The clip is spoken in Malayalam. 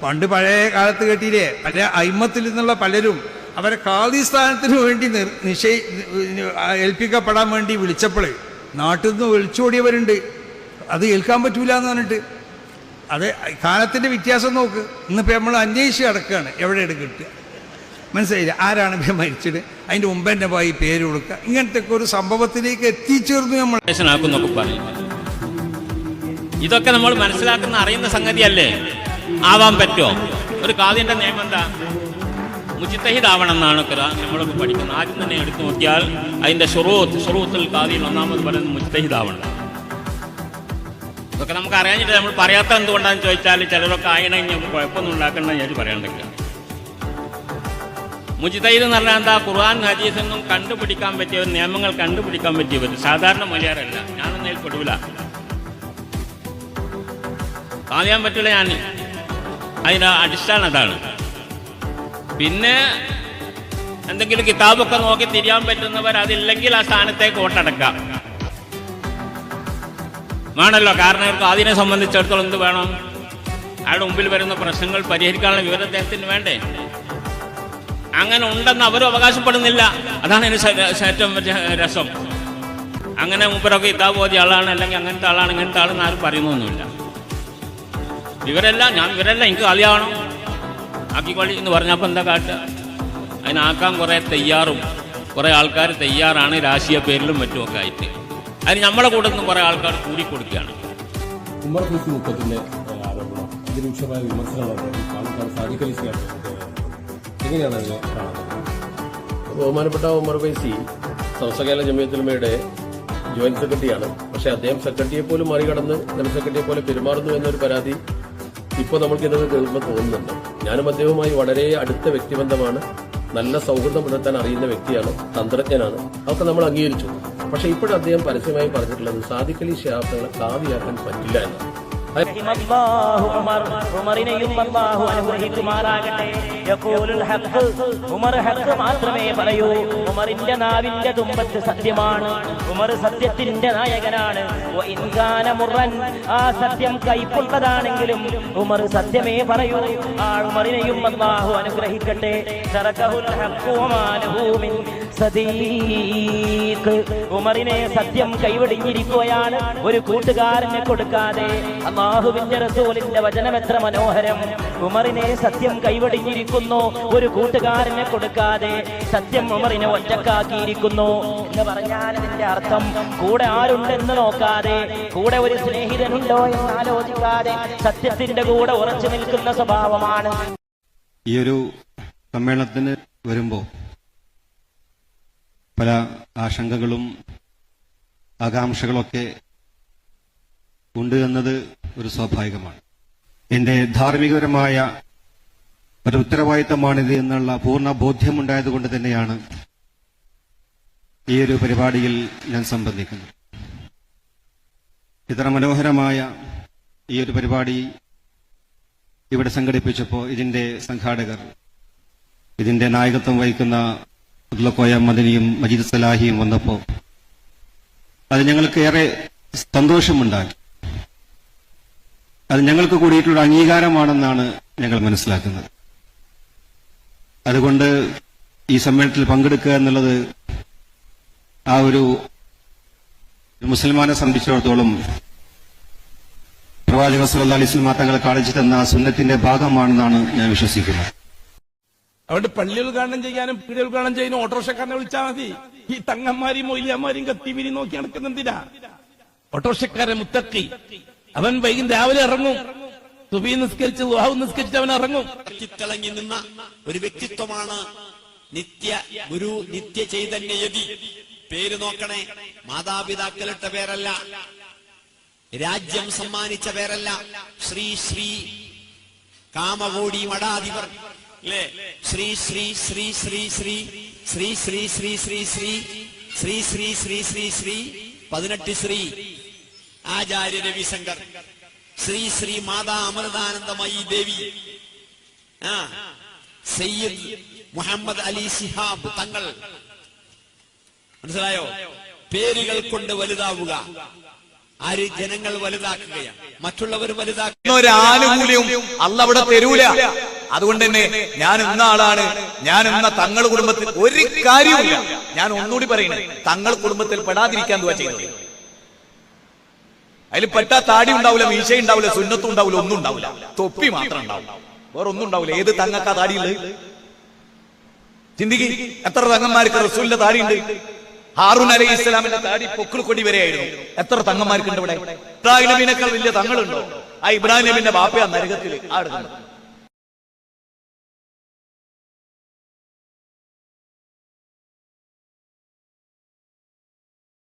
പണ്ട് പഴയ കാലത്ത് കേട്ടില്ലേ, പല അയിമത്തിൽ നിന്നുള്ള പലരും അവരെ ഖാദി സ്ഥാനത്തിന് വേണ്ടി ഏൽപ്പിക്കപ്പെടാൻ വേണ്ടി വിളിച്ചപ്പോൾ നാട്ടിൽ നിന്ന് വിളിച്ചോടിയവരുണ്ട്. അത് ഏൽക്കാൻ പറ്റൂല എന്ന് പറഞ്ഞിട്ട്. അത് കാലത്തിൻ്റെ വ്യത്യാസം നോക്ക്. ഇന്നിപ്പോൾ നമ്മൾ അന്വേഷിച്ച് കിടക്കുകയാണ് എവിടെ കിട്ടുക, മനസ്സിലായില്ല, ആരാണ് ഇപ്പം മരിച്ചത്, അതിൻ്റെ മുമ്പ് തന്നെ പോയി പേര് കൊടുക്കുക. ഇങ്ങനത്തെ ഒരു സംഭവത്തിലേക്ക് എത്തിച്ചേർന്നു നമ്മൾ. ഇതൊക്കെ നമ്മൾ മനസ്സിലാക്കുന്ന അറിയുന്ന സംഗതിയല്ലേ? ആവാൻ പറ്റുമോ? ഒരു ഖാദിന്റെ നിയമം എന്താ? മുജ്തഹിദാവണം എന്നാണ് നമ്മളൊക്കെ പഠിക്കുന്നത്. ആദ്യം തന്നെ എടുത്തു നോക്കിയാൽ അതിന്റെ ഷുറൂത്തുൽ ഖാദിയിൽ ഒന്നാമത് പറയുന്നത് മുജ്തഹിദാവണം. ഇതൊക്കെ നമുക്ക് അറിയാഞ്ഞിട്ട് നമ്മൾ പറയാത്ത എന്തുകൊണ്ടാണെന്ന് ചോദിച്ചാൽ ചിലരൊക്കെ ആയണെങ്കിൽ നമുക്ക് കുഴപ്പമൊന്നും ഉണ്ടാക്കണമെന്ന് ഞാൻ പറയാണ്ടൊക്കെ. മുജ്തഹിദ് എന്ന് പറഞ്ഞാൽ എന്താ? ഖുർആൻ ഹദീസൊന്നും കണ്ടുപിടിക്കാൻ പറ്റിയവർ, നിയമങ്ങൾ കണ്ടുപിടിക്കാൻ പറ്റിയവർ, സാധാരണ മലയാളമല്ല. ഞാനൊന്നും അതിൽ പെടൂല, പറയാൻ പറ്റില്ല. ഞാൻ അതിൻ്റെ അടിസ്ഥാനം അതാണ്. പിന്നെ എന്തെങ്കിലും കിതാബൊക്കെ നോക്കി തിരിയാൻ പറ്റുന്നവർ, അതില്ലെങ്കിൽ ആ സ്ഥാനത്തേക്ക് വോട്ടടക്കാം വേണമല്ലോ. കാരണം അവർക്ക് അതിനെ സംബന്ധിച്ചിടത്തോളം എന്ത് വേണം? അയാളുടെ മുമ്പിൽ വരുന്ന പ്രശ്നങ്ങൾ പരിഹരിക്കാനുള്ള വിവരം അദ്ദേഹത്തിന് വേണ്ടേ? അങ്ങനെ ഉണ്ടെന്ന് അവരും അവകാശപ്പെടുന്നില്ല. അതാണ് അതിന് ഏറ്റവും വലിയ രസം. അങ്ങനെ മുമ്പരൊക്കെ കിതാബ് ഓതിയ ആളാണ്, അല്ലെങ്കിൽ അങ്ങനത്തെ ആളാണ്, ഇങ്ങനത്തെ ആളെന്ന് ആരും പറയുന്നൊന്നുമില്ല. ഞാൻ ഇവരല്ല, എനിക്ക് കളിയാവണം, ആക്കിക്കൊള്ളി എന്ന് പറഞ്ഞപ്പോൾ എന്താ കാട്ടുക? അതിനാക്കാൻ കുറേ തയ്യാറും കുറേ ആൾക്കാർ തയ്യാറാണ്, രാഷ്ട്രീയ പേരിലും മറ്റുമൊക്കെ ആയിട്ട്. അതിന് നമ്മളെ കൂടെ നിന്ന് കുറേ ആൾക്കാർ കൂടിക്കൊടുക്കുകയാണ്. ഉമർ ഫൈസി മുക്കത്തിന്റെ ആരോപണം അതിരൂക്ഷമായ വിമർശനമാണ്. എങ്ങനെയാണ് അതിനെ കാണുന്നത്? ബഹുമാനപ്പെട്ട ഉമർ ഫൈസി സമസ്ത കേരള ജമിയത്തുലമയുടെ ജോയിന്റ് സെക്രട്ടറിയാണ്. പക്ഷെ അദ്ദേഹം സെക്രട്ടറിയെ പോലും മറികടന്ന് ജനറൽ സെക്രട്ടറിയെ പോലെ പെരുമാറുന്നു എന്നൊരു പരാതി ഇപ്പോൾ നമ്മൾക്കിത് കേൾക്കുമ്പോൾ തോന്നുന്നുണ്ട്. ഞാനും അദ്ദേഹവുമായി വളരെ അടുത്ത വ്യക്തിബന്ധമാണ്, നല്ല സൗഹൃദം പുലർത്താൻ അറിയുന്ന വ്യക്തിയാണ്, തന്ത്രജ്ഞനാണ്. അതൊക്കെ നമ്മൾ അംഗീകരിച്ചു. പക്ഷെ ഇപ്പോഴും അദ്ദേഹം പരസ്യമായി പറഞ്ഞിട്ടുള്ളത് സാദിഖ് അലി ശിഹാബ് തങ്ങളെ ഖാദിയാക്കാൻ പറ്റില്ല എന്ന്. ഉമറിനെയും അല്ലാഹു അനുഗ്രഹിക്കുമാറാകട്ടെ. യഖൂലുൽ ഹഖ്, ഉമർ ഹഖ് മാത്രമേ പറയൂ. ഉമറിന്റെ നാവിന്റെ തുമ്പത്ത് സത്യമാണ്. ഉമർ സത്യത്തിന്റെ നായകനാണ്. വഇൻ കാന മുറൻ, ആ സത്യം കൈപ്പുള്ളതാണെങ്കിലും ഉമർ സത്യമേ പറയൂ. ആ ഉമറിനെയും അല്ലാഹു അനുഗ്രഹിക്കട്ടെ. തറകഹുൽ ഹഖ് വമാ ലഹു മിൻ സദീഖ്. ഉമറിനെ സത്യം കൈവടിഞ്ഞിരിക്കുകയാണ്, ഒരു കൂട്ടുകാരനെ കൊടുക്കാതെ. അല്ലാഹുവിന്റെ റസൂലിന്റെ വചനം എത്ര മനോഹരം! ഉമറിനെ സത്യം കൈവടിഞ്ഞിരിക്കുന്നു, ഒരു കൂട്ടുകാരനെ കൊടുക്കാതെ. സത്യം ഉമറിനെ ഒറ്റക്കാക്കിയിരിക്കുന്നു എന്ന് പറഞ്ഞാൽ അതിന്റെ അർത്ഥം കൂടെ ആരുണ്ടെന്ന് നോക്കാതെ, കൂടെ ഒരു സ്നേഹിതനുണ്ടോ എന്ന് ആലോചിക്കാതെ സത്യത്തിന്റെ കൂടെ ഉറച്ചു നിൽക്കുന്ന സ്വഭാവമാണ്. ഈ ഒരു സമ്മേളനത്തിന് വരുമ്പോൾ പല ആശങ്കകളും ആകാംക്ഷകളൊക്കെ ഉണ്ട് എന്നത് ഒരു സ്വാഭാവികമാണ്. എന്റെ ധാർമ്മികപരമായ ഒരു ഉത്തരവാദിത്തമാണിത് എന്നുള്ള പൂർണ്ണ ബോധ്യമുണ്ടായതുകൊണ്ട് തന്നെയാണ് ഈ ഒരു പരിപാടിയിൽ ഞാൻ സംബന്ധിക്കുന്നത്. ഇത്ര മനോഹരമായ ഈ ഒരു പരിപാടി ഇവിടെ സംഘടിപ്പിച്ചപ്പോൾ ഇതിന്റെ സംഘാടകർ, ഇതിന്റെ നായകത്വം വഹിക്കുന്ന ഉദ്ലക്കോയ മദനിയും മജീദ് സലാഹിയും വന്നപ്പോൾ അത് ഞങ്ങൾക്ക് ഏറെ സന്തോഷമുണ്ടാക്കി. അത് ഞങ്ങൾക്ക് കൂടിയിട്ടുള്ള അംഗീകാരമാണെന്നാണ് ഞങ്ങൾ മനസ്സിലാക്കുന്നത്. അതുകൊണ്ട് ഈ സമ്മേളനത്തിൽ പങ്കെടുക്കുക എന്നുള്ളത് ആ ഒരു മുസൽമാനെ സംബന്ധിച്ചിടത്തോളം പ്രവാചക സല്ലല്ലാഹു അലൈഹി വസല്ലം തങ്ങൾ കാണിച്ചു തന്ന സുന്നത്തിന്റെ ഭാഗമാണെന്നാണ് ഞാൻ വിശ്വസിക്കുന്നത്. അതുകൊണ്ട് പള്ളി ഉദ്ഘാടനം ചെയ്യാനും പീഡിയ ഉദ്ഘാടനം ചെയ്യാനും ഓട്ടോറിക്ഷക്കാരനെ വിളിച്ചാൽ മതി. ഈ തങ്ങന്മാരെയും മൊയ്ലിയന്മാരെയും കത്തിവിരി നോക്കി നടക്കുന്നെന്തിനാ? ഓട്ടോറിക്ഷക്കാരൻ മുത്തക്കി, അവൻ രാവിലെ ഇറങ്ങും, സുബഹി നിസ്കരിച്ച് ദുആ നിസ്കരിച്ച് അവൻ ഇറങ്ങും. തിളങ്ങി നിന്ന ഒരു വ്യക്തിത്വമാണ് നിത്യ ഗുരു, നിത്യ ചൈതന്യയതി. പേര് നോക്കണേ, മാതാപിതാക്കളിട്ട പേരല്ല, രാജ്യം സമ്മാനിച്ച പേരല്ല. ശ്രീ ശ്രീ കാമകോടി മഠാധിപർ അല്ലേ? ശ്രീ ശ്രീ ശ്രീ ശ്രീ ശ്രീ ശ്രീ ശ്രീ ശ്രീ ശ്രീ ശ്രീ ശ്രീ ശ്രീ ശ്രീ ശ്രീ ശ്രീ 18 ശ്രീ ആചാര്യ രവിശങ്കർ, ശ്രീ ശ്രീ മാതാ അമൃതാനന്ദമയി ദേവി, സയ്യിദ് മുഹമ്മദ് അലി ശിഹാബ് തങ്ങൾ. മനസ്സിലായോ? പേരുകൾ കൊണ്ട് വലുതാവുക, ആര്? ജനങ്ങൾ വലുതാക്കുകയാണ്, മറ്റുള്ളവർ വലുതാക്കുക. ഒരു ആനുകൂല്യവും അല്ല അവിടെ തരൂല. അതുകൊണ്ട് തന്നെ ഞാൻ ഇന്ന ആളാണ്, ഞാൻ ഇന്ന തങ്ങൾ കുടുംബത്തിൽ ഒരു കാര്യമില്ല. ഞാൻ ഒന്നുകൂടി പറയണേ, തങ്ങൾ കുടുംബത്തിൽ പെടാതിരിക്കാൻ ദുആ ചെയ്യുന്നത്. അതിൽ പെട്ടാ താടി ഉണ്ടാവില്ല, മീശ ഉണ്ടാവില്ല, സുന്നത്തും ഉണ്ടാവില്ല, ഒന്നും ഉണ്ടാവില്ല, തൊപ്പി മാത്രം ഉണ്ടാവും, വേറെ ഒന്നും ഉണ്ടാവില്ല. ഏത് തങ്ങക്കാ താടിയുള്ളത്? ചിന്തിക്ക്, എത്ര തങ്ങന്മാർക്ക് റസൂലിന്റെ താടിയുണ്ട്? ഹാറൂൻ അലൈഹി ഇസ്ലാമിന്റെ താടി പൊക്കിൾ കൊടി വരെയായിരുന്നു. എത്ര തങ്ങന്മാർക്കുണ്ട് ഇവിടെ? ഇബ്രാഹിം നബിനേക്കാൾ വലിയ തങ്ങളുണ്ടോ? ആ ഇബ്രാഹിം നബിന്റെ ബാപ്പയാ നരകത്തിൽ ആ എടുക്കുന്നത്.